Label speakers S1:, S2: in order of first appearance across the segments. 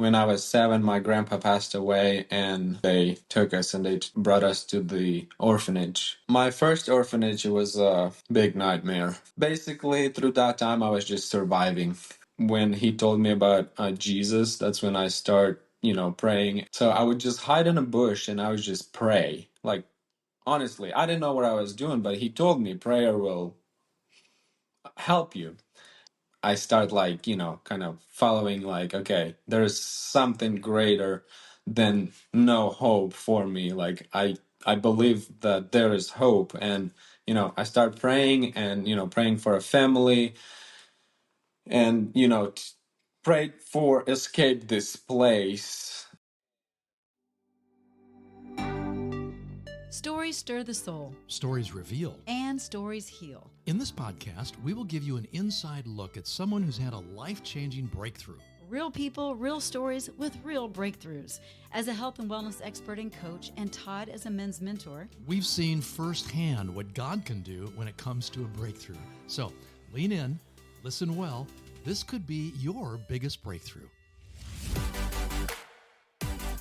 S1: when I was 7, my grandpa passed away and they took us and they brought us to the orphanage. My first orphanage was a big nightmare. Basically, through that time, I was just surviving. When he told me about Jesus, that's when I start, praying. So I would just hide in a bush and I would just pray. Like, honestly, I didn't know what I was doing, but he told me prayer will help you. I start kind of following okay, there's something greater than no hope for me. Like I believe that there is hope and I start praying and praying for a family and prayed for escape this place.
S2: Stories stir the soul.
S3: Stories reveal.
S2: And stories heal.
S3: In this podcast, we will give you an inside look at someone who's had a life-changing breakthrough.
S2: Real people, real stories with real breakthroughs. As a health and wellness expert and coach, and Todd as a men's mentor,
S3: we've seen firsthand what God can do when it comes to a breakthrough. So lean in, listen well. This could be your biggest breakthrough.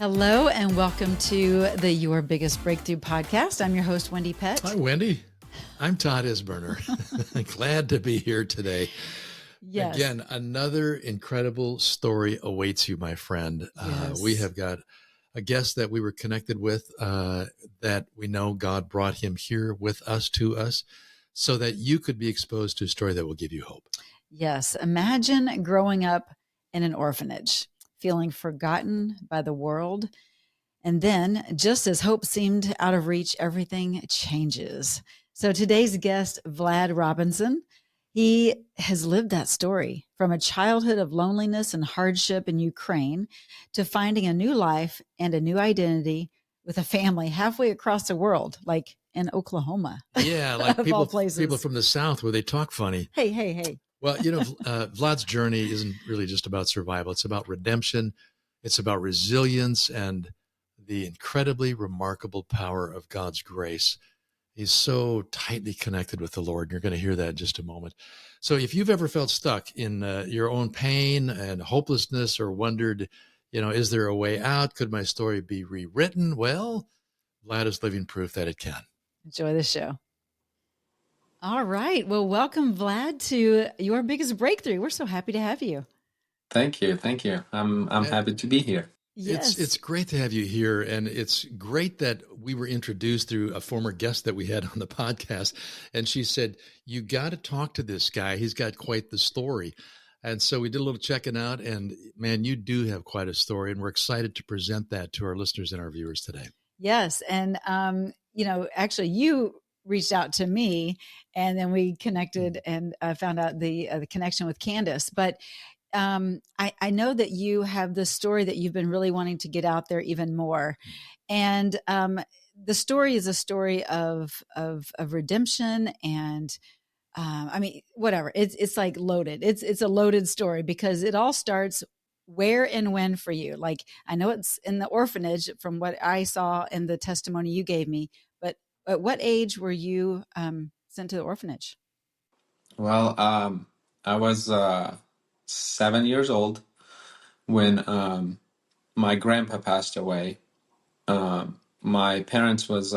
S2: Hello and welcome to the Your Biggest Breakthrough podcast. I'm your host, Wendy Pett.
S3: Hi, Wendy. I'm Todd Isberner. Glad to be here today.
S2: Yes.
S3: Again, another incredible story awaits you, my friend.
S2: Yes.
S3: We have got a guest that we were connected with that we know God brought him here with us, to us, so that you could be exposed to a story that will give you hope.
S2: Yes. Imagine growing up in an orphanage, feeling forgotten by the world. And then, just as hope seemed out of reach, everything changes. So today's guest, Vlad Robinson, he has lived that story from a childhood of loneliness and hardship in Ukraine to finding a new life and a new identity with a family halfway across the world, like in Oklahoma.
S3: Yeah, like
S2: of all places.
S3: People from the South where they talk funny.
S2: Hey.
S3: Well, Vlad's journey isn't really just about survival. It's about redemption. It's about resilience and the incredibly remarkable power of God's grace. He's so tightly connected with the Lord. You're going to hear that in just a moment. So if you've ever felt stuck in your own pain and hopelessness or wondered, is there a way out? Could my story be rewritten? Well, Vlad is living proof that it can.
S2: Enjoy the show. All right. Well, welcome, Vlad, to Your Biggest Breakthrough. We're so happy to have you.
S1: Thank you. I'm happy to be here.
S2: Yes.
S3: It's great to have you here, and it's great that we were introduced through a former guest that we had on the podcast, and she said, you got to talk to this guy. He's got quite the story. And so we did a little checking out, and man, you do have quite a story, and we're excited to present that to our listeners and our viewers today.
S2: Yes. And, actually you reached out to me and then we connected and found out the connection with Candace. But I know that you have this story that you've been really wanting to get out there even more. And the story is a story of redemption and whatever. It's like loaded. It's a loaded story because it all starts where and when for you. Like, I know it's in the orphanage from what I saw in the testimony you gave me, but at what age were you sent to the orphanage?
S1: Well, I was 7 years old when my grandpa passed away. My parents was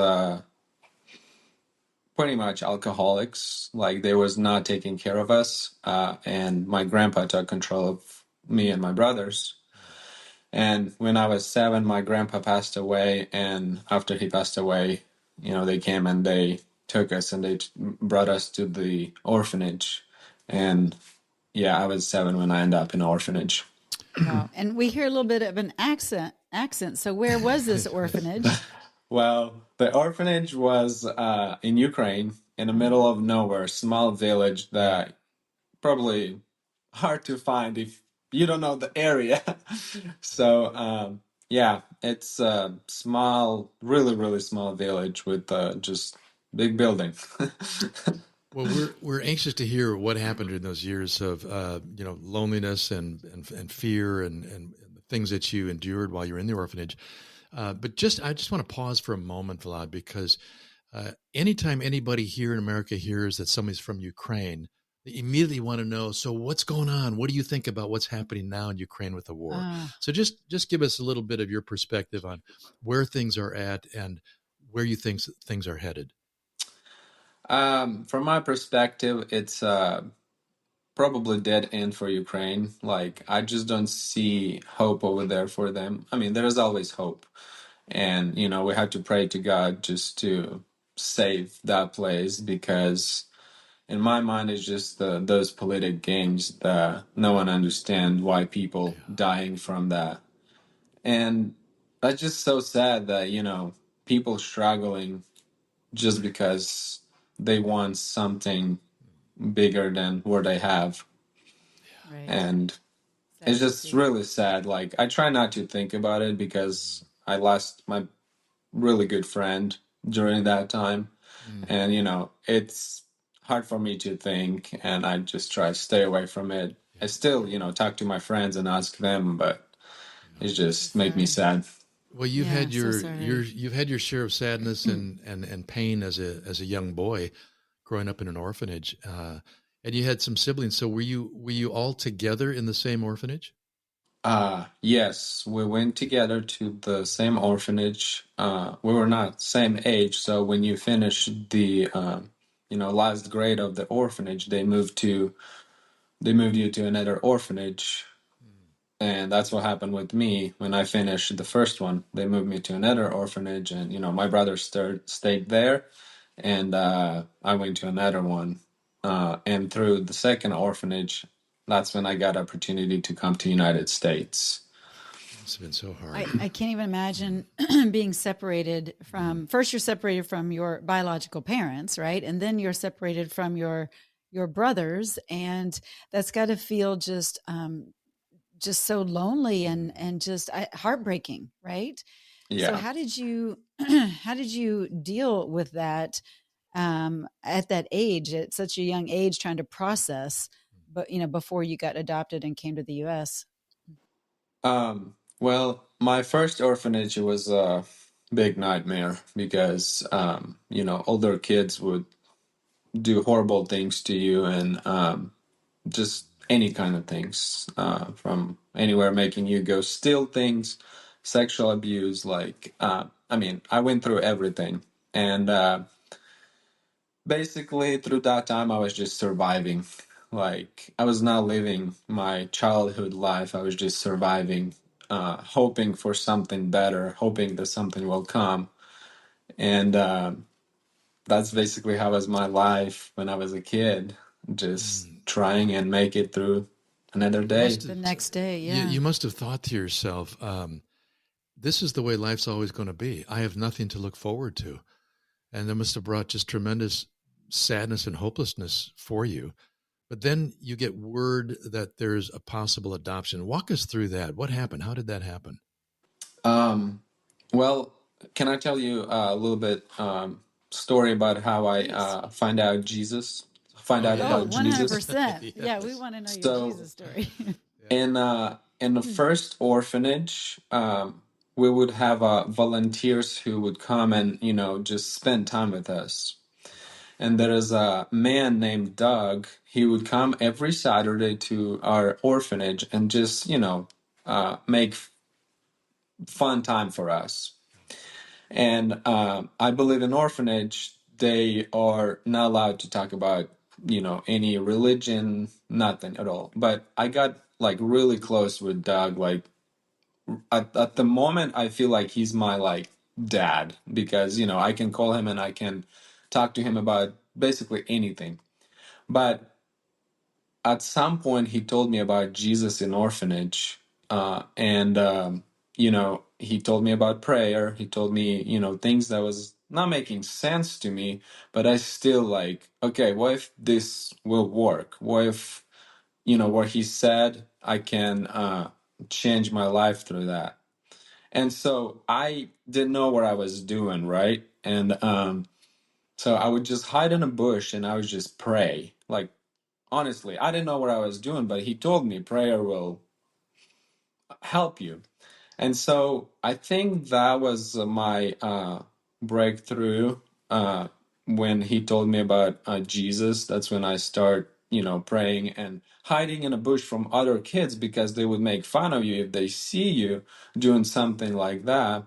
S1: pretty much alcoholics. Like, they was not taking care of us, and my grandpa took control of me and my brothers. And when I was 7, my grandpa passed away, and after he passed away, they came and they took us and they brought us to the orphanage. And yeah, I was 7 when I ended up in an orphanage.
S2: Wow. And we hear a little bit of an accent. So where was this orphanage?
S1: Well, the orphanage was in Ukraine, in the middle of nowhere, small village that probably hard to find if you don't know the area. So, yeah, it's a small, really, really small village with just big building.
S3: Well, we're anxious to hear what happened in those years of loneliness and fear and the things that you endured while you were in the orphanage. But I just want to pause for a moment, Vlad, because anytime anybody here in America hears that somebody's from Ukraine, They immediately want to know, so what's going on? What do you think about what's happening now in Ukraine with the war? So just give us a little bit of your perspective on where things are at and where you think things are headed.
S1: From my perspective, it's probably dead end for Ukraine. Like, I just don't see hope over there for them. I mean, there is always hope. And, we have to pray to God just to save that place because in my mind it's just those politic games that no one understands why people dying from that. And that's just so sad that, people struggling just because they want something bigger than what they have.
S2: Right.
S1: And
S2: Sad
S1: it's
S2: to
S1: just
S2: see.
S1: really sad. Like, I try not to think about it because I lost my really good friend during that time.
S3: Mm.
S1: And, it's hard for me to think, and I just try to stay away from it. I still, talk to my friends and ask them, but it
S2: So
S1: just make me
S2: sorry.
S1: sad.
S3: Well, you've
S2: Yeah,
S3: had
S2: so
S3: your
S2: sorry.
S3: you've had your share of sadness and pain as a young boy, growing up in an orphanage, and you had some siblings. So were you all together in the same orphanage?
S1: Yes, we went together to the same orphanage. We were not same age, so when you finish the last grade of the orphanage, they moved you to another orphanage. And that's what happened with me when I finished the first one. They moved me to another orphanage, and my brother stayed there, and I went to another one. And through the second orphanage, that's when I got opportunity to come to United States.
S3: Must have been so hard.
S2: I can't even imagine being separated from, first you're separated from your biological parents, right? And then you're separated from your brothers, and that's got to feel just so lonely and just heartbreaking, right? So
S1: Yeah.
S2: how did you deal with that at that age, at such a young age, trying to process, but before you got adopted and came to the U.S.?
S1: Well, my first orphanage was a big nightmare because older kids would do horrible things to you, and just any kind of things, from anywhere, making you go steal things, sexual abuse. Like, I mean, I went through everything. And basically, through that time, I was just surviving. Like, I was not living my childhood life, I was just surviving, hoping for something better, hoping that something will come. And that's basically how was my life when I was a kid, just trying and make it through another
S3: You
S1: day.
S3: must
S2: The
S3: have
S2: next day,
S3: you,
S2: yeah.
S3: you must have thought to yourself, this is the way life's always going to be. I have nothing to look forward to. And that must have brought just tremendous sadness and hopelessness for you. But then you get word that there's a possible adoption. Walk us through that. What happened? How did that happen?
S1: Um, well, can I tell you a little bit story about how I
S2: Please.
S1: find
S3: Oh
S1: out
S3: yeah.
S2: Oh,
S1: about Jesus?
S2: 100%. Yeah, we
S3: Yes.
S2: want to know your
S1: So
S2: Jesus story.
S3: Yeah.
S1: in the first orphanage, we would have volunteers who would come and just spend time with us. And there is a man named Doug. He would come every Saturday to our orphanage and just make fun time for us. And I believe in orphanage, they are not allowed to talk about, any religion, nothing at all. But I got like really close with Doug. Like, at the moment, I feel like he's my like dad because, I can call him and I can talk to him about basically anything. But at some point he told me about Jesus in orphanage, and he told me about prayer. He told me things that was not making sense to me, but I still like, okay, what if this will work? What if what he said, I can change my life through that? And so I didn't know what I was doing, right? And so I would just hide in a bush and I would just pray. Like, honestly, I didn't know what I was doing, but he told me prayer will help you. And so I think that was my breakthrough, when he told me about Jesus. That's when I start praying and hiding in a bush from other kids because they would make fun of you if they see you doing something like that.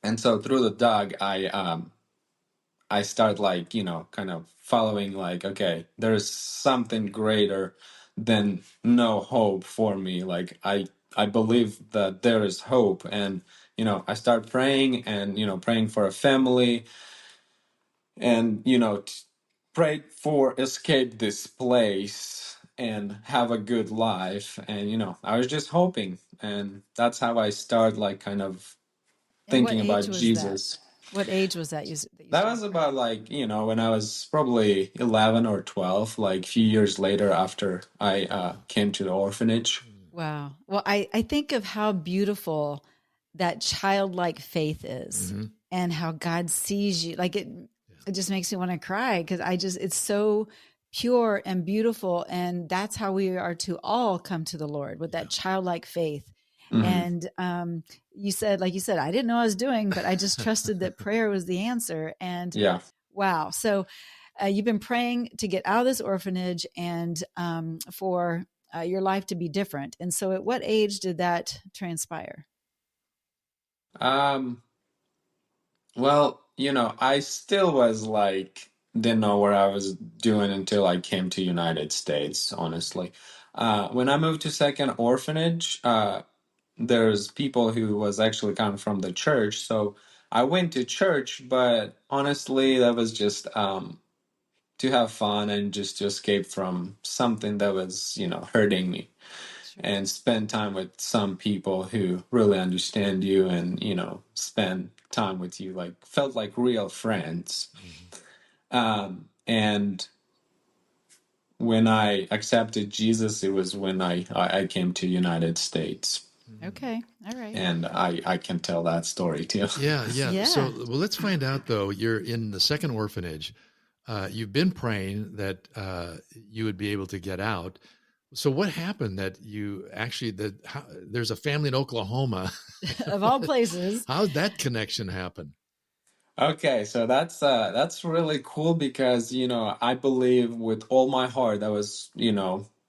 S1: And so through the dog, I start like, kind of following like, okay, there's something greater than no hope for me. Like I believe that there is hope. And, I start praying and, praying for a family and, pray for escape this place and have a good life. And, I was just hoping. And that's how I start like kind of
S2: And what
S1: thinking
S2: age
S1: about
S2: was that?
S1: Jesus.
S2: What age was that that you
S1: That
S2: started
S1: was
S2: praying?
S1: about like, when I was probably 11 or 12, like a few years later after I came to the orphanage.
S2: Wow. Well, I think of how beautiful that childlike faith is
S3: Mm-hmm.
S2: and how God sees you. Like it just makes me want to cry because it's so pure and beautiful. And that's how we are to all come to the Lord with
S3: Yeah.
S2: that childlike faith.
S1: Hmm.
S2: And you said, like you said, I didn't know what I was doing, but I just trusted that prayer was the answer. And
S1: Yeah.
S2: wow. So you've been praying to get out of this orphanage and for your life to be different. And so, at what age did that transpire?
S1: Um, well, I still was like, didn't know what I was doing until I came to United States, honestly. When I moved to second orphanage, there's people who was actually coming from the church. So I went to church, but honestly, that was just to have fun and just to escape from something that was, hurting me
S2: Sure.
S1: and spend time with some people who really understand you and, spend time with you, like felt like real friends.
S3: Mm-hmm.
S1: And when I accepted Jesus, it was when I came to United States.
S3: Mm-hmm.
S2: Okay. All right.
S1: And I can tell that story too.
S3: Yeah, yeah. So,
S2: Yeah.
S3: well, let's find out though. You're in the second orphanage. You've been praying that you would be able to get out. So, what happened that you actually there's a family in Oklahoma?
S2: Of all places.
S3: How did that connection happen?
S1: Okay, so that's really cool because I believe with all my heart that was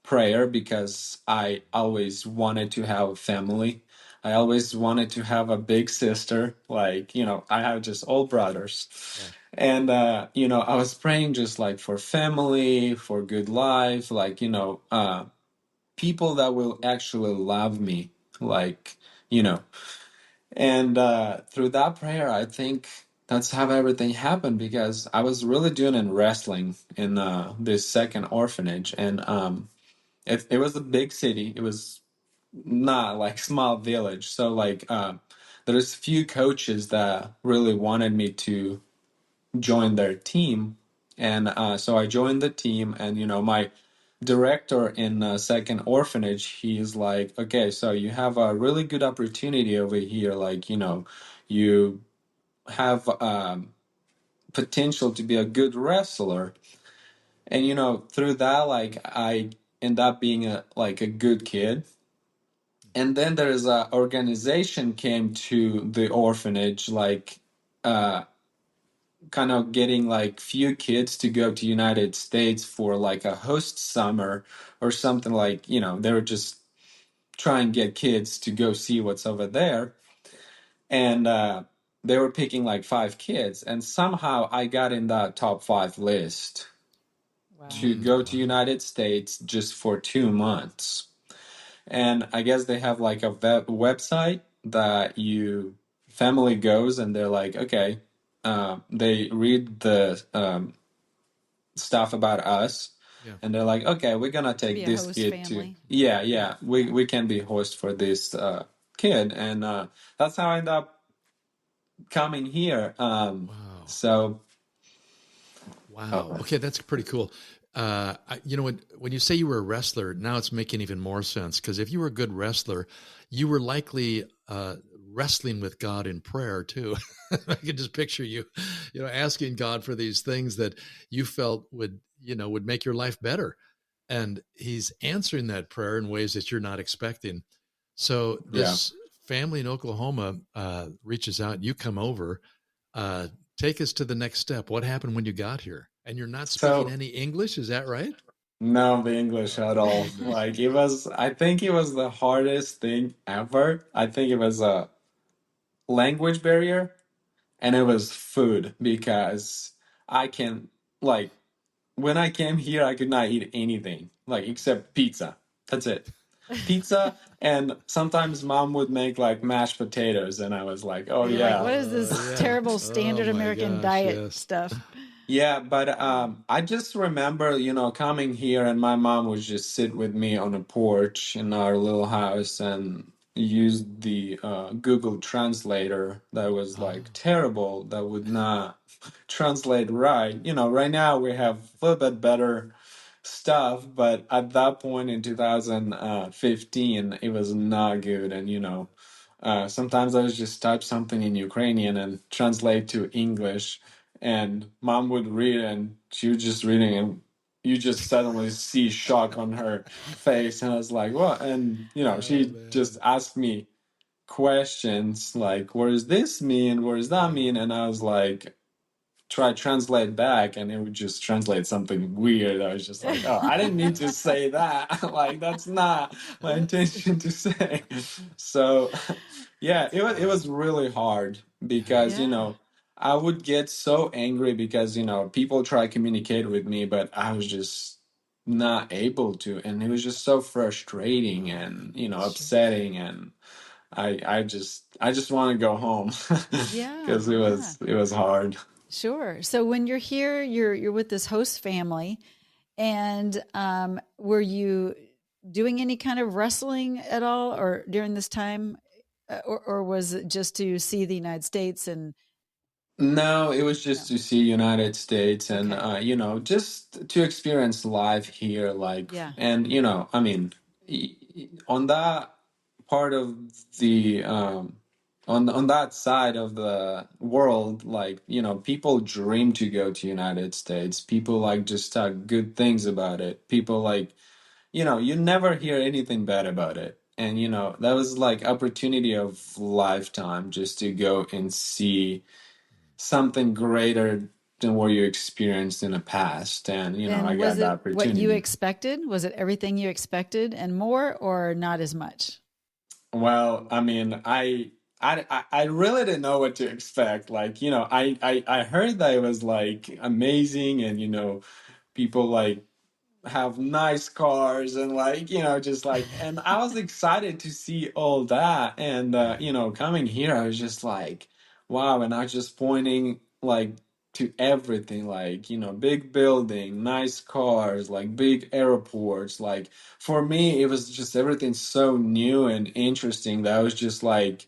S1: prayer because I always wanted to have a family. I always wanted to have a big sister. Like I have just all brothers,
S3: Yeah.
S1: and I was praying just like for family, for good life, like people that will actually love me, like you know. And through that prayer, I think that's how everything happened because I was really doing in wrestling in this second orphanage, and it was a big city. It was not like small village, so like there's few coaches that really wanted me to join their team, and so I joined the team, and my director in second orphanage, he's like, okay, so you have a really good opportunity over here, like you have potential to be a good wrestler, and through that, like I end up being a good kid. And then there's a organization came to the orphanage, like uh kind of getting like few kids to go to United States for like a host summer or something, like they were just try and get kids to go see what's over there. And they were picking like 5 kids. And somehow I got in that top 5 list to
S2: Wow.
S1: go to
S3: Wow.
S1: United States just for 2 months. And I guess they have like a website that you family goes and they're like, okay, they read the stuff about us
S3: Yeah.
S1: and they're like, okay, we're gonna
S2: To be
S1: take
S2: a
S1: this
S2: host
S1: kid to
S2: family.
S1: yeah,
S3: Yeah.
S1: yeah, we can be host for this kid. And that's how I ended up coming here.
S3: Wow.
S1: So
S3: Wow.
S1: oh,
S3: Okay, that's pretty cool. When you say you were a wrestler, now it's making even more sense because if you were a good wrestler, you were likely wrestling with God in prayer too. I can just picture you, asking God for these things that you felt would make your life better, and He's answering that prayer in ways that you're not expecting. So
S1: yeah.
S3: this family in Oklahoma reaches out. You come over. Uh, Take us to the next step. What happened when you got here? And you're not speaking
S1: So
S3: any English, is that right?
S1: No English
S3: Oh
S1: at
S3: my
S1: all.
S3: goodness.
S1: Like it was, I think it was the hardest thing ever. I think it was a language barrier and it was food because I can, like, when I came here, I could not eat anything, like, except pizza. That's it. Pizza, and sometimes mom would make like mashed potatoes, and I was like, oh
S2: You're like,
S1: yeah.
S2: what is this
S3: Yeah.
S2: terrible
S3: Oh
S2: standard
S3: my
S2: American
S3: gosh.
S2: diet
S3: Yes.
S2: stuff?
S1: Yeah, but I just remember, coming here and my mom would just sit with me on a porch in our little house and use the Google Translator that was
S3: Oh,
S1: like terrible, that would not translate right. Right now we have a little bit better stuff, but at that point in 2015, it was not good. And sometimes I would just type something in Ukrainian and translate to English, and mom would read, and she was just reading, and you just suddenly see shock on her face, and I was like, "What?" And
S3: oh
S1: she
S3: man.
S1: just asked me questions like, "What does this mean? What does that
S3: Yeah.
S1: mean?" And I was like, try translate back, and it would just translate something weird. I was just like, oh, I didn't mean to say that. Like that's not my intention to say. So yeah, it was
S3: Wow.
S1: really hard because
S3: Yeah.
S2: Yeah.
S1: I would get so angry because people try to communicate with me, but I was just not able to, and it was just so frustrating
S3: Oh,
S1: and
S2: Sure.
S1: upsetting, and I just want to go home
S2: Yeah.
S1: because it
S2: Yeah.
S1: was it was hard.
S2: Sure. So when you're here, you're with this host family, and were you doing any kind of wrestling at all, or during this time, or was it just to see the United States and
S1: No, it was just
S2: no?
S1: to see United States and
S2: Okay.
S1: just to experience life here, like,
S2: Yeah.
S1: and I mean, on that part of the on that side of the world, like, people dream to go to United States. People like just talk good things about it. People like, you never hear anything bad about it. And that was like opportunity of lifetime just to go and see something greater than what you experienced in the past. And I
S2: And was
S1: got the
S2: it what you
S1: opportunity.
S2: expected? Was it everything you expected and more, or not as much?
S1: Well, I mean, I really didn't know what to expect. Like, I heard that it was like amazing, and people like have nice cars, and like just like, and I was excited to see all that. And coming here, I was just like, wow. And I was just pointing like to everything, like big building, nice cars, like big airports. Like for me, it was just everything so new and interesting that I was just like,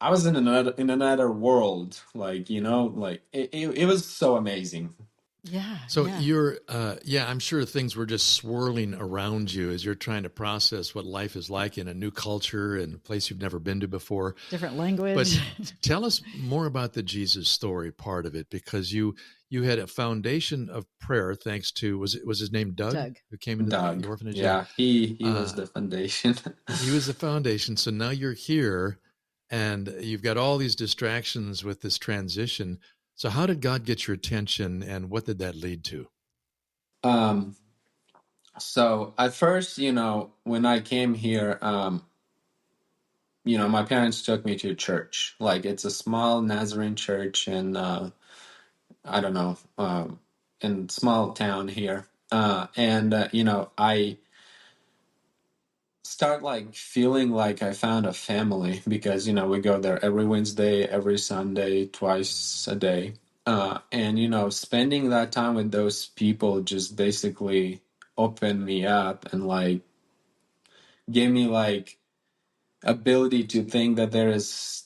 S1: I was in another world. Like like it was so amazing.
S2: Yeah.
S3: So
S2: Yeah.
S3: you're, yeah, I'm sure things were just swirling around you as you're trying to process what life is like in a new culture and a place you've never been to before.
S2: Different
S3: But
S2: language.
S3: tell us more about the Jesus story part of it, because you had a foundation of prayer thanks to, was his name Doug,
S2: Doug.
S3: who came into the
S1: Doug.
S3: orphanage? Yeah.
S1: Yeah, he was
S3: Uh,
S1: the foundation.
S3: he was the foundation. So now you're here and you've got all these distractions with this transition. So how did God get your attention and what did that lead to?
S1: um, so at first, when I came here, my parents took me to church. Like it's a small Nazarene church in I don't know, in small town here. And I start like feeling like I found a family because we go there every Wednesday, every Sunday, twice a day. And spending that time with those people just basically opened me up and like gave me like ability to think that there is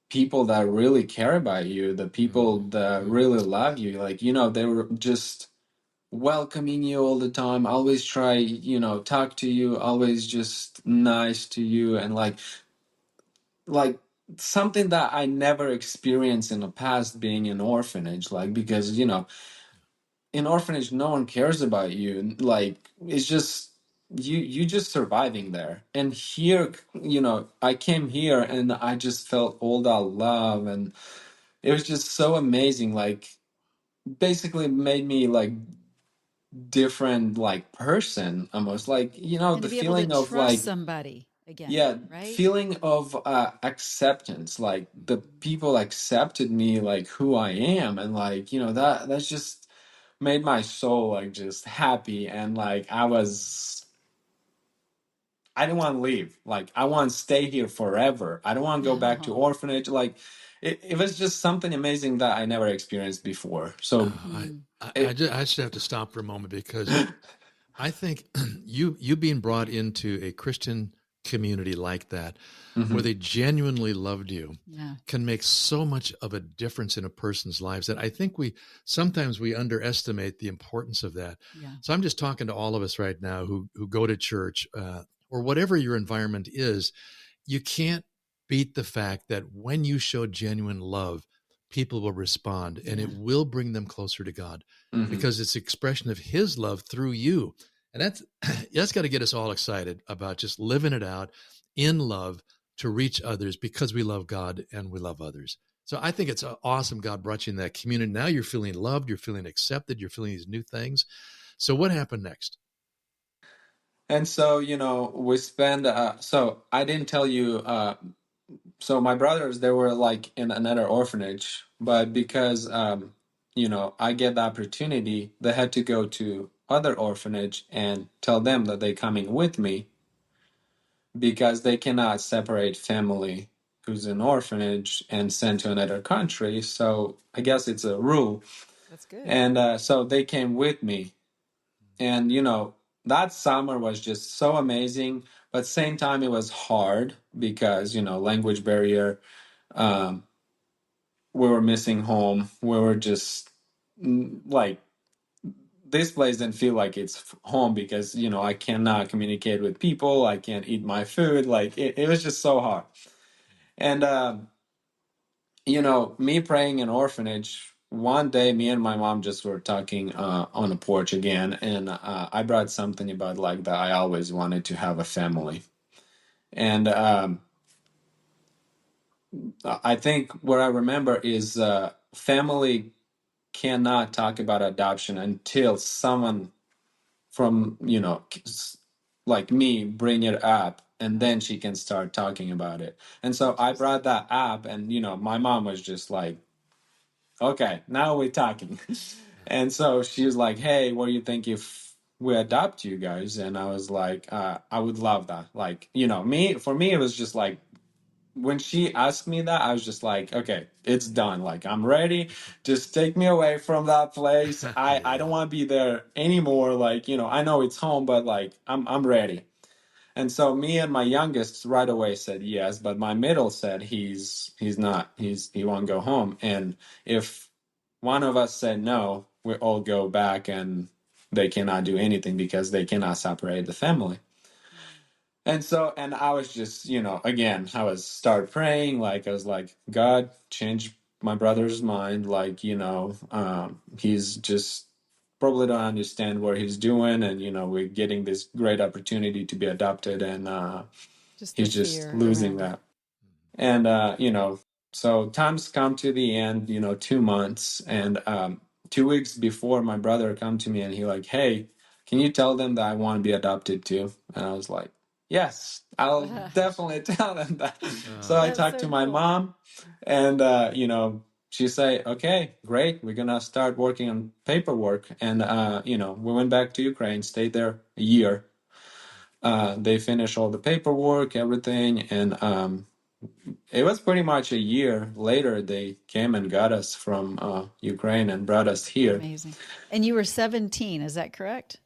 S1: people that really care about you, the people that
S3: Mm-hmm.
S1: really love you. Like, they were just welcoming you all the time, always try, talk to you, always just nice to you, and like something that I never experienced in the past being in orphanage, like because in orphanage no one cares about you. Like it's just you just surviving there. And here, I came here and I just felt all that love, and it was just so amazing. Like basically made me like different like person, almost like, you know,
S2: And
S1: the
S2: to be able to
S1: feeling of
S2: trust
S1: like,
S2: somebody again,
S1: yeah,
S2: right?
S1: feeling of acceptance, like the people accepted me like who I am, and like, you know, that's just made my soul like just happy, and like I didn't want to leave. Like, I want to stay here forever. I don't want to go back to
S2: Oh.
S1: orphanage. Like, it was just something amazing that I never experienced before. So
S2: Mm.
S3: I just have to stop for a moment because I think you being brought into a Christian community like that, where
S1: Mhm.
S3: they genuinely loved you,
S2: Yeah.
S3: can make so much of a difference in a person's lives that I think we sometimes we underestimate the importance of that.
S2: Yeah.
S3: So I'm just talking to all of us right now who go to church or whatever your environment is. You can't beat the fact that when you show genuine love, people will respond and
S2: Yeah.
S3: it will bring them closer to God
S1: Mhm.
S3: because it's expression of his love through you. And that's got to get us all excited about just living it out in love to reach others because we love God and we love others. So I think it's awesome God brought you in that community. Now you're feeling loved, you're feeling accepted, you're feeling these new things. So what happened next?
S1: And so, you know, we spend so I didn't tell you so my brothers, they were like in another orphanage, but because you know, I get the opportunity, they had to go to other orphanage and tell them that they coming with me because they cannot separate family who's in orphanage and sent to another country. So I guess it's a rule.
S2: That's good.
S1: And so they came with me. And, you know, that summer was just so amazing. But same time, it was hard because, you know, language barrier. Um, we were missing home. We were just like, this place didn't feel like it's home because, you know, I cannot communicate with people. I can't eat my food. Like, it was just so hard. And, you know, me praying in orphanage, one day me and my mom just were talking on the porch again, and I brought something about like that I always wanted to have a family. And I think what I remember is family cannot talk about adoption until someone from, you know, like me bring it up, and
S2: Right.
S1: then she can start talking about it. And so I
S2: Interesting.
S1: brought that up, and, you know, my mom was just like, okay, now we're talking. And so she was like, hey, what do you think if we adopt you guys? And I was like, I would love that. Like, you know, for me, it was just like, when she asked me that, I was just like, okay, it's done. Like, I'm ready. Just take me away from that place. I don't
S3: Yeah.
S1: want to be there anymore. Like, you know, I know it's home, but like, I'm ready. And so me and my youngest right away said yes, but my middle said he's not. He won't go home. And if one of us said no, we all go back and they cannot do anything because they cannot separate the family. And so, and I was just, you know, again, I was start praying, like I was like, God, change my brother's mind, like, you know, he's just probably don't understand what he's doing, and you know, we're getting this great opportunity to be adopted, and
S2: Just the
S1: he's just
S2: fear
S1: losing
S2: around it.
S1: that. And you know, so times come to the end, you know, 2 months, and 2 weeks before, my brother come to me and he like, hey, can you tell them that I want to be adopted too? And I was like, yes, I'll definitely tell them that. So I
S2: That's
S1: talked to
S2: so
S1: my
S2: cool.
S1: mom, and you know, she say, okay, great, we're gonna start working on paperwork. And you know, we went back to Ukraine, stayed there a year. They finished all the paperwork, everything, and it was pretty much a year later they came and got us from Ukraine and brought us here.
S2: Amazing. And you were 17, is that correct?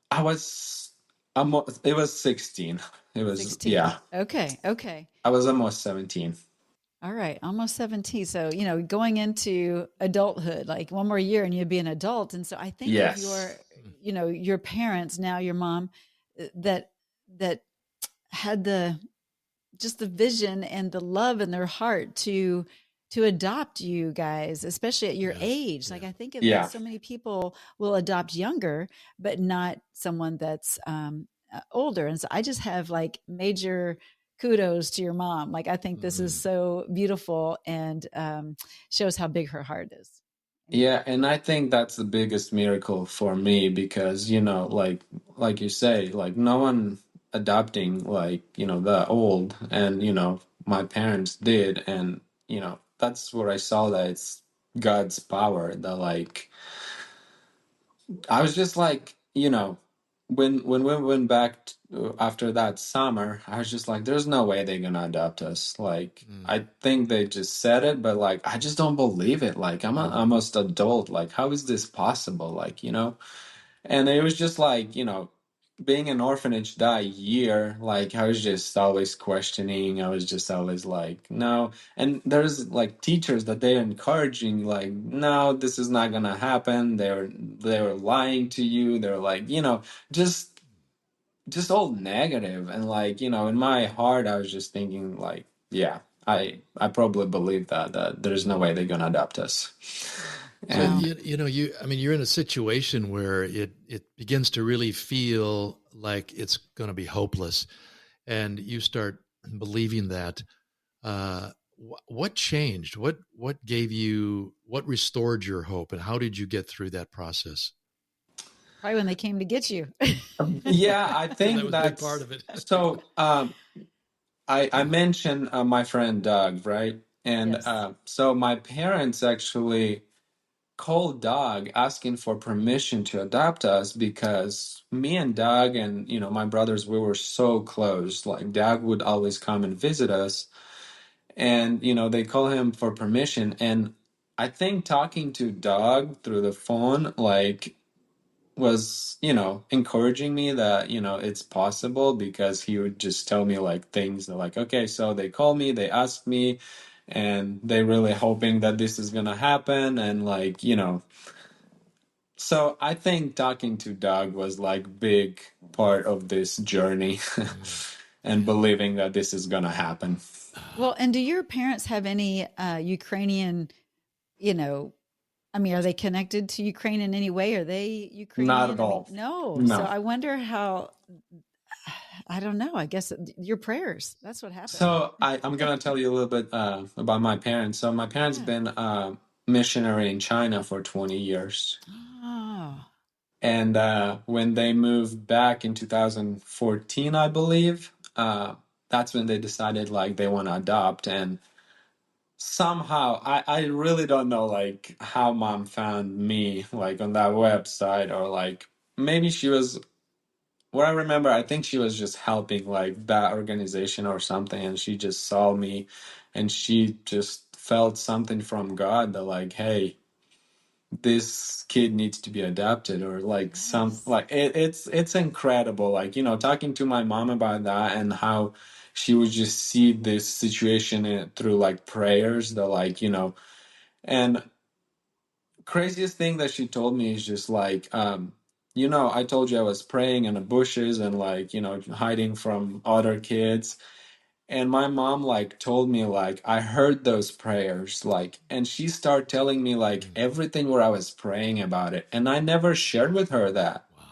S1: I was it was 16. It was,
S2: 16.
S1: yeah.
S2: Okay. Okay.
S1: I was almost 17.
S2: All right. Almost 17. So, you know, going into adulthood, like one more year and you'd be an adult. And so I think of
S1: Yes.
S2: your, you know, your parents, now your mom, that, that had the, just the vision and the love in their heart to adopt you guys, especially at your
S3: Yeah.
S2: age.
S3: Yeah.
S2: Like I think of that
S1: Yeah.
S2: so many people will adopt younger, but not someone that's older. And so I just have like major kudos to your mom. Like I think this is
S3: Mm-hmm.
S2: so beautiful and shows how big her heart is.
S1: Yeah, and I think that's the biggest miracle for me because, like you say, like no one adopting like, the old and, my parents did and, that's where I saw that it's God's power that like I was just like, when we went back after that summer, I was just like, there's no way they're gonna adopt us. Like,
S3: Mm.
S1: I think they just said it, but like, I just don't believe it. Like, I'm almost adult. Like, how is this possible? Like, and it was just like, being an orphanage that year, like I was just always questioning. I was just always like, no. And there's like teachers that they're encouraging, like, no, this is not gonna happen. They were lying to you. They're like, just all negative. And like, in my heart, I was just thinking like, yeah, I probably believe that there's no way they're gonna adopt us.
S3: So
S2: Wow.
S1: And
S3: I mean, you're in a situation where it begins to really feel like it's going to be hopeless, and you start believing that. What changed? What gave you? What restored your hope, and how did you get through that process?
S2: Probably when they came to get you.
S1: yeah, I
S3: Yeah, that
S1: think
S3: was a big part
S1: that's
S3: of it.
S1: so. I mentioned my friend Doug, right? And
S2: Yes.
S1: so my parents actually called Doug asking for permission to adopt us because me and Doug and my brothers, we were so close. Like Doug would always come and visit us, and they call him for permission. And I think talking to Doug through the phone, like was encouraging me that it's possible because he would just tell me like things that like, okay, so they call me, they ask me, and they really hoping that this is gonna happen. And like so I think talking to Doug was like big part of this journey
S3: Mm.
S1: and believing that this is gonna happen.
S2: Well, and do your parents have any Ukrainian, you know, I mean, are they connected to Ukraine in any way? Are they
S1: Not at
S2: Ukrainian? I mean,
S1: all.
S2: no. So
S1: No.
S2: I wonder how, I don't know. I guess your prayers, that's what happened.
S1: So I'm gonna tell you a little bit about my parents. So my parents
S2: Yeah.
S1: been missionary in China for 20 years.
S2: Oh,
S1: And when they moved back in 2014, I believe, that's when they decided like they want to adopt. And somehow, I really don't know like how mom found me like on that website or like maybe she was. What I remember, I think she was just helping like that organization or something, and she just saw me, and she just felt something from God that like, hey, this kid needs to be adopted or like some
S2: yes.
S1: like it's incredible like talking to my mom about that and how she would just see this situation through like prayers that like and craziest thing that she told me is just like I told you I was praying in the bushes and like hiding from other kids, and my mom like told me like I heard those prayers like, and she started telling me like
S3: Mm.
S1: everything where I was praying about it, and I never shared with her that.
S3: Wow.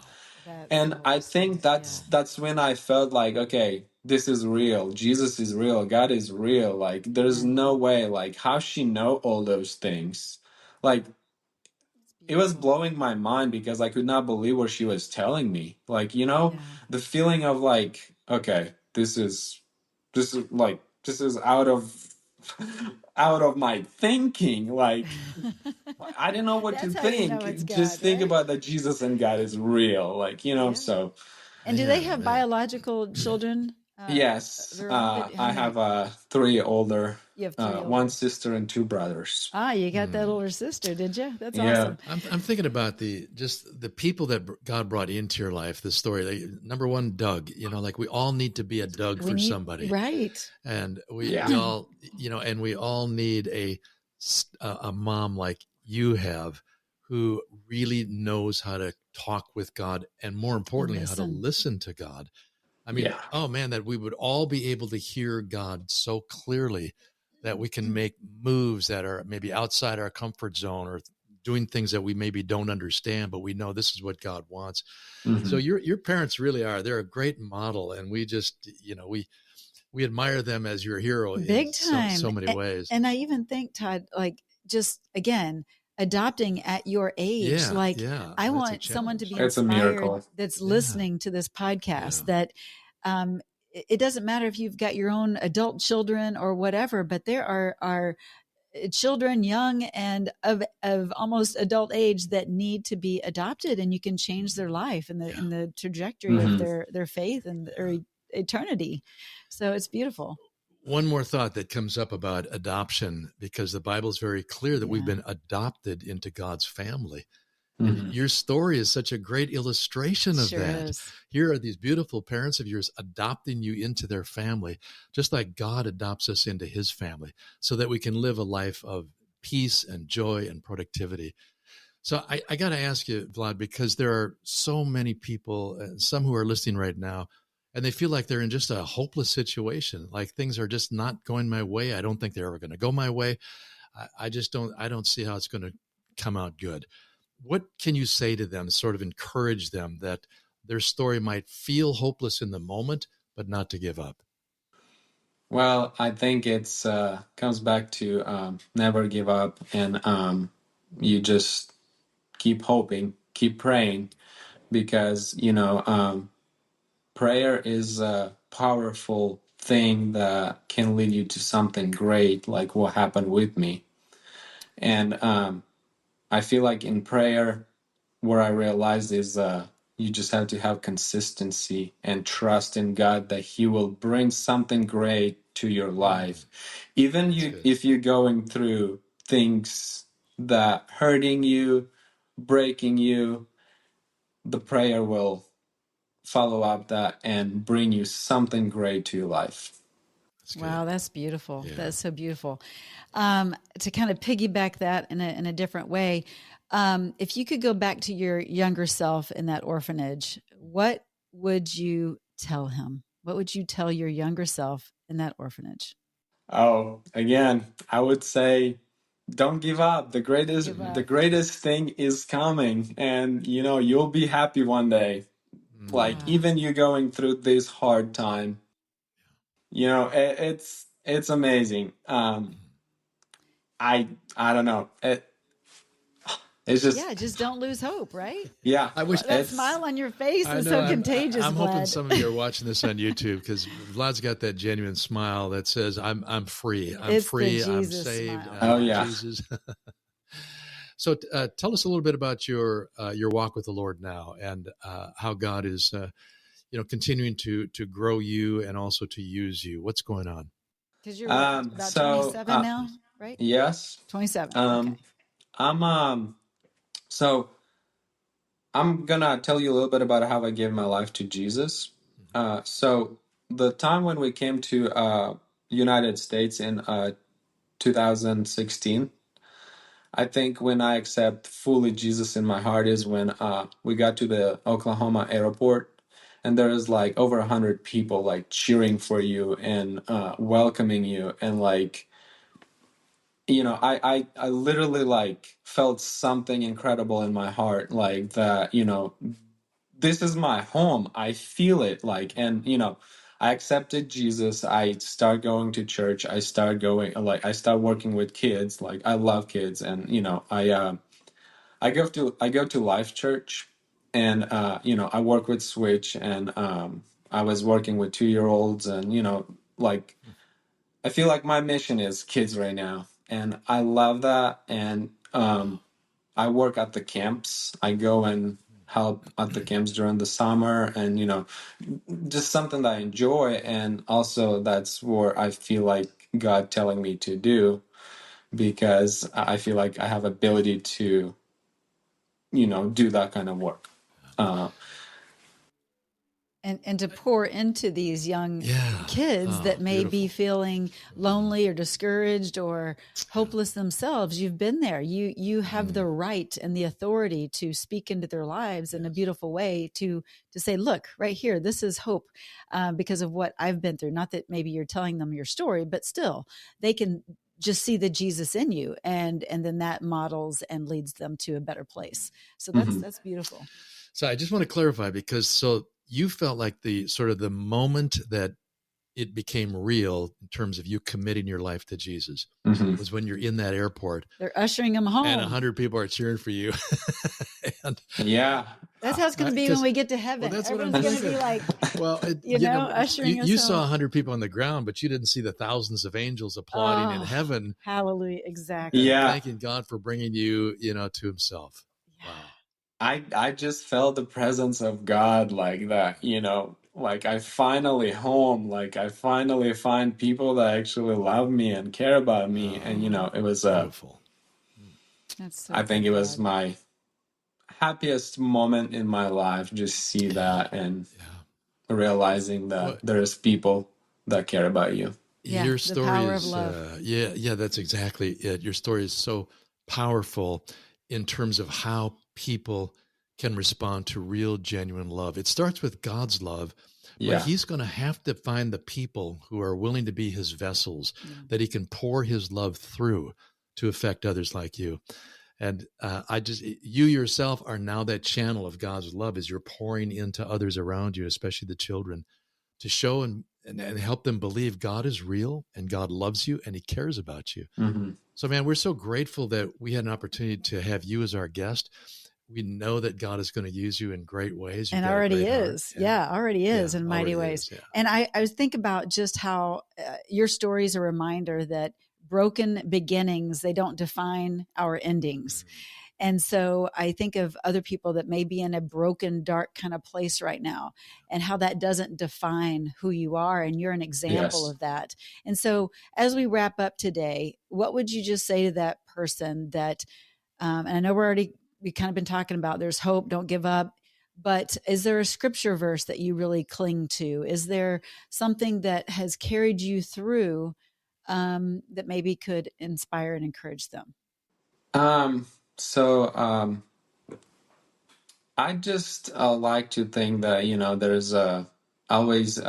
S2: That's
S1: And I
S2: awesome.
S1: think
S2: Yeah.
S1: that's when I felt like, okay, this is real. Jesus is real. God is real. Like there's
S2: Amen.
S1: no way like how she know all those things. Like
S2: It's
S1: it was
S2: beautiful.
S1: blowing my mind because I could not believe what she was telling me. Like,
S2: Yeah.
S1: the feeling of like, okay, this is out of out of my thinking. Like I didn't know what to
S2: That's how you know it's
S1: think. Just
S2: God,
S1: think
S2: right?
S1: about that Jesus and God is real. Like,
S2: Yeah.
S1: so
S2: And do they
S3: Man,
S2: have
S3: man.
S2: biological children of
S1: yes,
S2: their own? How
S1: I
S2: many?
S1: have three older,
S2: You have three
S1: one
S2: older.
S1: sister and two brothers.
S2: Ah, you got that
S3: Mm.
S2: older sister, did you? That's
S1: Yeah.
S2: awesome.
S3: I'm thinking about the people that God brought into your life. The story, number one, Doug. Like we all need to be a Doug
S2: We
S3: for
S2: need,
S3: somebody,
S2: right.
S3: and we
S1: Yeah.
S3: all and we all need a mom like you have, who really knows how to talk with God, and more
S2: And
S3: importantly, how to
S2: listen.
S3: listen to God. I mean,
S1: Yeah.
S3: oh man, that we would all be able to hear God so clearly that we can make moves that are maybe outside our comfort zone, or doing things that we maybe don't understand, but we know this is what God wants. So
S1: Hmm.
S3: your parents really are, they're a great model. And we just, we admire them as your hero in
S2: Big
S3: so
S2: time.
S3: many ways.
S2: And I even think, Todd, like just again, adopting at your age.
S3: Yeah,
S2: Like,
S3: yeah,
S2: I
S3: that's a
S2: want someone to
S3: challenge.
S2: be
S1: It's a
S2: inspired
S1: miracle.
S2: that's
S3: Yeah,
S2: listening to this podcast,
S3: yeah.
S2: that it doesn't matter if you've got your own adult children or whatever, but there are children, young and of almost adult age, that need to be adopted, and you can change their life and
S3: Yeah.
S2: the trajectory of
S1: Hmm.
S2: their faith and their eternity. So it's beautiful.
S3: One more thought that comes up about adoption, because the Bible is very clear that we've
S2: Yeah.
S3: been adopted into God's family. And
S1: Hmm.
S3: your story is such a great illustration of
S2: Sure
S3: that.
S2: is.
S3: Here are these beautiful parents of yours adopting you into their family, just like God adopts us into his family, so that we can live a life of peace and joy and productivity. So I got to ask you, Vlad, because there are so many people, some who are listening right now, and they feel like they're in just a hopeless situation. Like things are just not going my way. I don't think they're ever going to go my way. I don't see how it's going to come out good. What can you say to them, sort of encourage them that their story might feel hopeless in the moment, but not to give up?
S1: Well, I think it's comes back to never give up, and you just keep hoping, keep praying, because prayer is a powerful thing that can lead you to something great, like what happened with me. And I feel like in prayer, what I realized is you just have to have consistency and trust in God that He will bring something great to your life. Even
S3: That's
S1: you,
S3: good.
S1: if you're going through things that hurting you, breaking you, the prayer will follow up that and bring you something great to your life.
S3: That's good.
S2: Wow, that's beautiful.
S3: Yeah.
S2: That's so beautiful. To kind of piggyback that in a different way, if you could go back to your younger self in that orphanage, what would you tell him? What would you tell your younger self in that orphanage?
S1: Oh, again, I would say don't give up. The
S2: Don't give
S1: greatest the
S2: up.
S1: greatest thing is coming, and you'll be happy one day. Like
S3: Mm.
S2: Ah,
S1: even you going through this hard time, it's amazing. I don't know. It's just
S2: yeah, just don't lose hope, right?
S1: yeah,
S3: I wish
S2: That
S1: it's
S2: smile on your face
S3: I
S2: is
S3: know.
S2: so contagious,
S3: I'm hoping
S2: Vlad.
S3: some of you are watching this on YouTube, because Vlad's got that genuine smile that says, "I'm free. I'm
S2: It's the
S3: free. I'm
S2: Jesus
S3: saved.
S2: smile.
S1: oh
S2: Yeah.
S1: yeah.
S3: Jesus." So tell us a little bit about your walk with the Lord now, and how God is continuing to grow you and also to use you. What's going on?
S2: Because you're what, about
S1: So
S2: 27 now, right?
S1: yes.
S2: 27. Okay.
S1: Um I'm so I'm gonna tell you a little bit about how I gave my life to Jesus. So the time when we came to United States in 2016, I think when I accept fully Jesus in my heart is when we got to the Oklahoma airport, and there is like over 100 people like cheering for you and welcoming you, and like I literally like felt something incredible in my heart, like that this is my home. I feel it, like, and I accepted Jesus. I start going to church. I start working with kids. Like I love kids, and I go to Life Church, and I work with Switch, and I was working with 2-year-olds, and like I feel like my mission is kids right now, and I love that. And I work at the camps. I go and help at the camps during the summer, and just something that I enjoy, and also that's where I feel like God telling me to do, because I feel like I have ability to do that kind of work. Uh,
S2: And to pour into these young
S3: Yeah.
S2: kids that
S3: Oh,
S2: may be
S3: beautiful.
S2: feeling lonely or discouraged or hopeless themselves. You've been there. You have the right and the authority to speak into their lives in a beautiful way, to say, look, right here, this is hope, because of what I've been through. Not that maybe you're telling them your story, but still they can just see the Jesus in you, and then that models and leads them to a better place. So
S1: mhm.
S2: that's beautiful.
S3: So I just want to clarify, because so you felt like the sort of the moment that it became real in terms of you committing your life to Jesus was when you're in that airport.
S2: They're ushering them home.
S3: And 100 people are cheering for you. And,
S1: Yeah.
S2: That's how it's going to be when we get to heaven.
S3: Well, that's
S2: Everyone's
S3: what I'm
S2: going to be
S3: thinking.
S2: like,
S3: well,
S2: ushering us
S3: you
S2: home.
S3: saw 100 people on the ground, but you didn't see the thousands of angels applauding in heaven.
S2: Hallelujah. Exactly.
S1: Yeah.
S3: Thanking God for bringing you, to himself.
S2: Yeah.
S3: Wow.
S1: I just felt the presence of God like that, like I finally home, like I finally find people that actually love me and care about me. And, it was,
S3: Beautiful.
S2: That's so
S1: I think
S2: good,
S1: it was
S2: Vlad.
S1: my happiest moment in my life. Just see that and realizing that there's people that care about you.
S2: Yeah,
S3: your
S2: the
S3: story
S2: power
S3: is,
S2: of love.
S3: yeah, that's exactly it. Your story is so powerful in terms of how people can respond to real, genuine love. It starts with God's love,
S1: Yeah.
S3: but he's going to have to find the people who are willing to be his vessels that he can pour his love through to affect others like you. And you yourself are now that channel of God's love as you're pouring into others around you, especially the children, to show and help them believe God is real and God loves you and he cares about you.
S1: Mm-hmm.
S3: So, man, we're so grateful that we had an opportunity to have you as our guest. We know that God is going to use you in great ways.
S2: And already is. Yeah, already is in mighty ways.
S3: Yeah.
S2: And I was thinking about just how your story is a reminder that broken beginnings, they don't define our endings. And so I think of other people that may be in a broken, dark kind of place right now and how that doesn't define who you are. And you're an example of that. And so as we wrap up today, what would you just say to that person that, and I know we've kind of been talking about there's hope, don't give up. But is there a scripture verse that you really cling to? Is there something that has carried you through that maybe could inspire and encourage them?
S1: So I just like to think that, there's always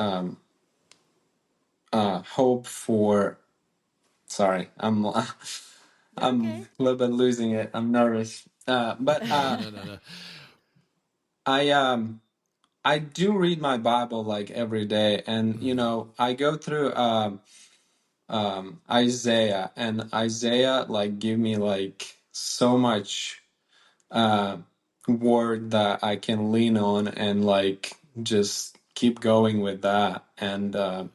S1: hope for. Sorry, I'm a little bit losing it. I'm nervous, but
S3: No.
S1: I do read my Bible like every day, and I go through Isaiah, and Isaiah like give me like so much word that I can lean on and like just keep going with that. And I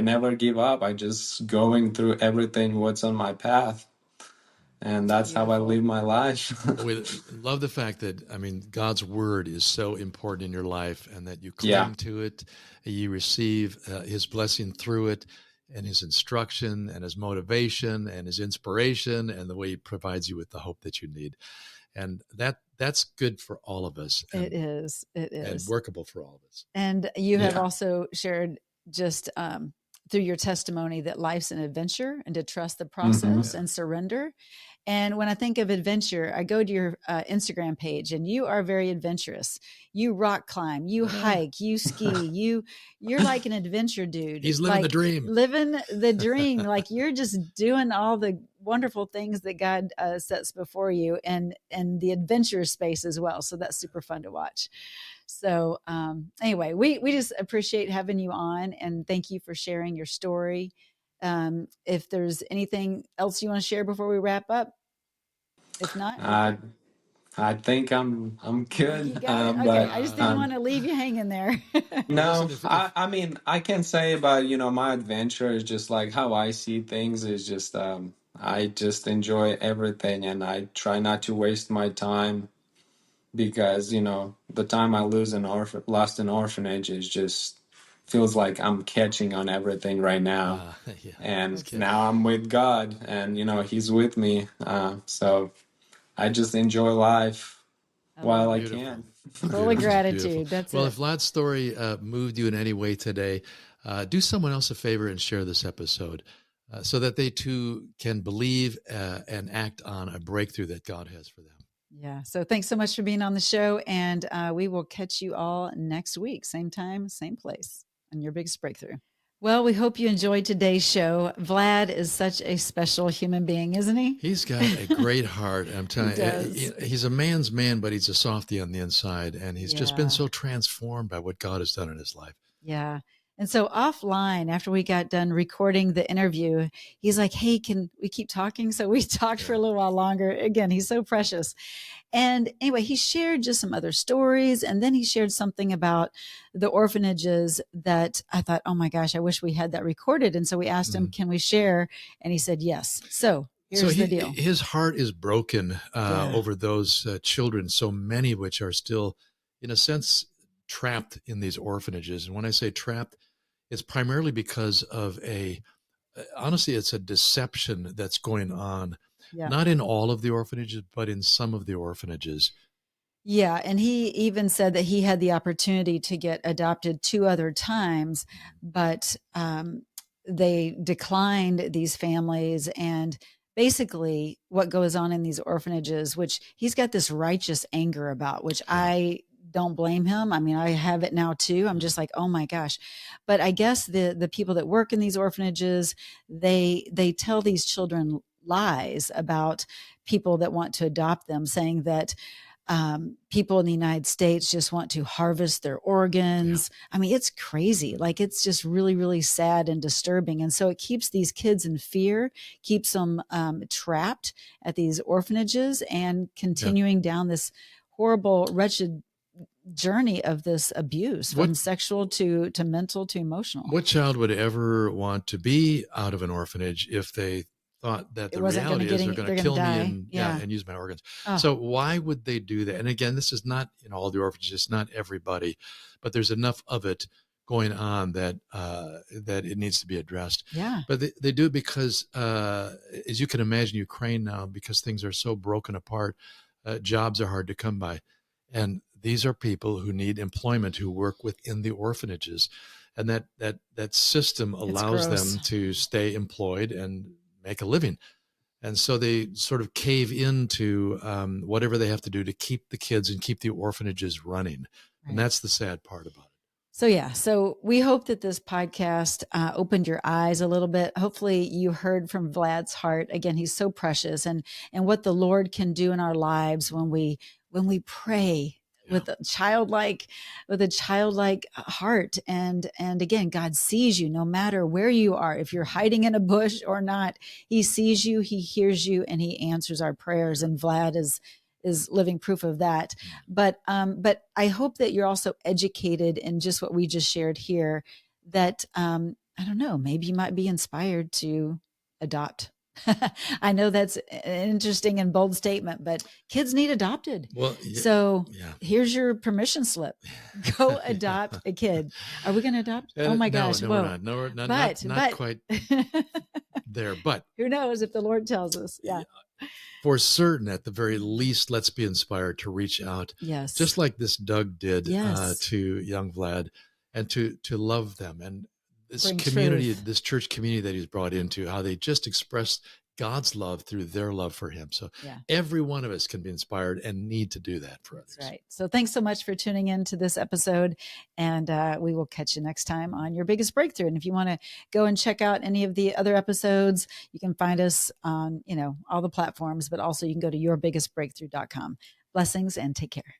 S1: never give up. I just going through everything what's on my path. And that's how I live my life.
S3: We love the fact that, God's word is so important in your life and that you cling to it, you receive his blessing through it and his instruction and his motivation and his inspiration and the way he provides you with the hope that you need. And that's good for all of us. And,
S2: it is.
S3: And workable for all of us.
S2: And you have also shared just through your testimony that life's an adventure and to trust the process and surrender. And when I think of adventure, I go to your Instagram page and you are very adventurous. You rock climb, you hike, you ski, you're like an adventure dude.
S3: He's living the dream.
S2: Living the dream. Like you're just doing all the wonderful things that God sets before you and the adventure space as well. So that's super fun to watch. So anyway, we just appreciate having you on and thank you for sharing your story. If there's anything else you want to share before we wrap up, if not,
S1: I think I'm good.
S2: Okay,
S1: But
S2: I just didn't want to leave you hanging there.
S1: No, I can say about my adventure is just like how I see things is just I just enjoy everything and I try not to waste my time because the time I lost in orphanage is just feels like I'm catching on everything right now. And now I'm with God and he's with me. So I just enjoy life while I can.
S2: Full of gratitude. That's
S3: well,
S2: it.
S3: if Vlad's story moved you in any way today, do someone else a favor and share this episode so that they too can believe and act on a breakthrough that God has for them.
S2: Yeah. So thanks so much for being on the show. And we will catch you all next week. Same time, same place on your biggest breakthrough. Well, we hope you enjoyed today's show. Vlad is such a special human being, isn't he?
S3: He's got a great heart. I'm telling you, he's a man's man, but he's a softie on the inside. And he's just been so transformed by what God has done in his life.
S2: Yeah. And so offline, after we got done recording the interview, he's like, hey, can we keep talking? So we talked for a little while longer. Again, he's so precious. And anyway, he shared just some other stories. And then he shared something about the orphanages that I thought, oh my gosh, I wish we had that recorded. And so we asked him, can we share? And he said, yes. So here's the deal.
S3: His heart is broken over those children, so many of which are still, in a sense, trapped in these orphanages. And when I say trapped, it's primarily because of honestly, it's a deception that's going on, not in all of the orphanages, but in some of the orphanages.
S2: Yeah. And he even said that he had the opportunity to get adopted 2 other times, but they declined these families. And basically what goes on in these orphanages, which he's got this righteous anger about, which I don't blame him. I mean, I have it now too. I'm just like, oh my gosh. But I guess the people that work in these orphanages, they tell these children lies about people that want to adopt them, saying that people in the United States just want to harvest their organs. I mean, it's crazy. Like, it's just really, really sad and disturbing. And so it keeps these kids in fear, keeps them trapped at these orphanages and continuing down this horrible, wretched journey of this abuse, from sexual to mental to emotional.
S3: What child would ever want to be out of an orphanage if they thought that the reality is they're going to kill me and use my organs? So why would they do that? And again, this is not in all the orphanages, not everybody, but there's enough of it going on that it needs to be addressed.
S2: Yeah.
S3: But they do it because, as you can imagine, Ukraine now, because things are so broken apart, jobs are hard to come by. And these are people who need employment, who work within the orphanages. And that system allows them to stay employed and make a living. And so they sort of cave into whatever they have to do to keep the kids and keep the orphanages running. Right. And that's the sad part about it.
S2: So we hope that this podcast opened your eyes a little bit. Hopefully you heard from Vlad's heart. Again, he's so precious, and what the Lord can do in our lives when we pray with a childlike heart. And again, God sees you no matter where you are. If you're hiding in a bush or not, he sees you, he hears you, and he answers our prayers. And Vlad is living proof of that. But I hope that you're also educated in just what we just shared here, that, I don't know, maybe you might be inspired to adopt. I know that's an interesting and bold statement, but kids need adopted.
S3: Well,
S2: here's your permission slip. Go adopt a kid. Are we going to adopt? Oh my gosh.
S3: No, we're not. No, we're not, not quite there, but
S2: who knows if the Lord tells us. Yeah.
S3: For certain, at the very least, let's be inspired to reach out.
S2: Yes.
S3: Just like this Doug did to young Vlad, and to love them. And this community, this church community that he's brought into, how they just express God's love through their love for him. So every one of us can be inspired and need to do that for others.
S2: That's right. So thanks so much for tuning in to this episode, and we will catch you next time on Your Biggest Breakthrough. And if you want to go and check out any of the other episodes, you can find us on, all the platforms, but also you can go to yourbiggestbreakthrough.com. Blessings and take care.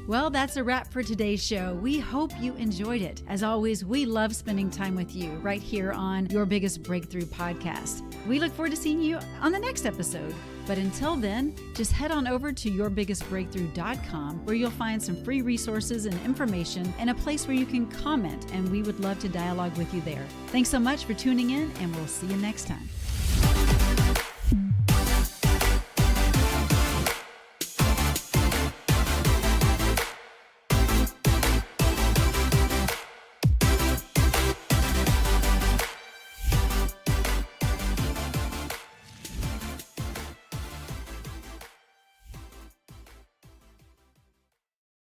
S2: Well, that's a wrap for today's show. We hope you enjoyed it. As always, we love spending time with you right here on Your Biggest Breakthrough podcast. We look forward to seeing you on the next episode. But until then, just head on over to yourbiggestbreakthrough.com, where you'll find some free resources and information and a place where you can comment, and we would love to dialogue with you there. Thanks so much for tuning in, and we'll see you next time.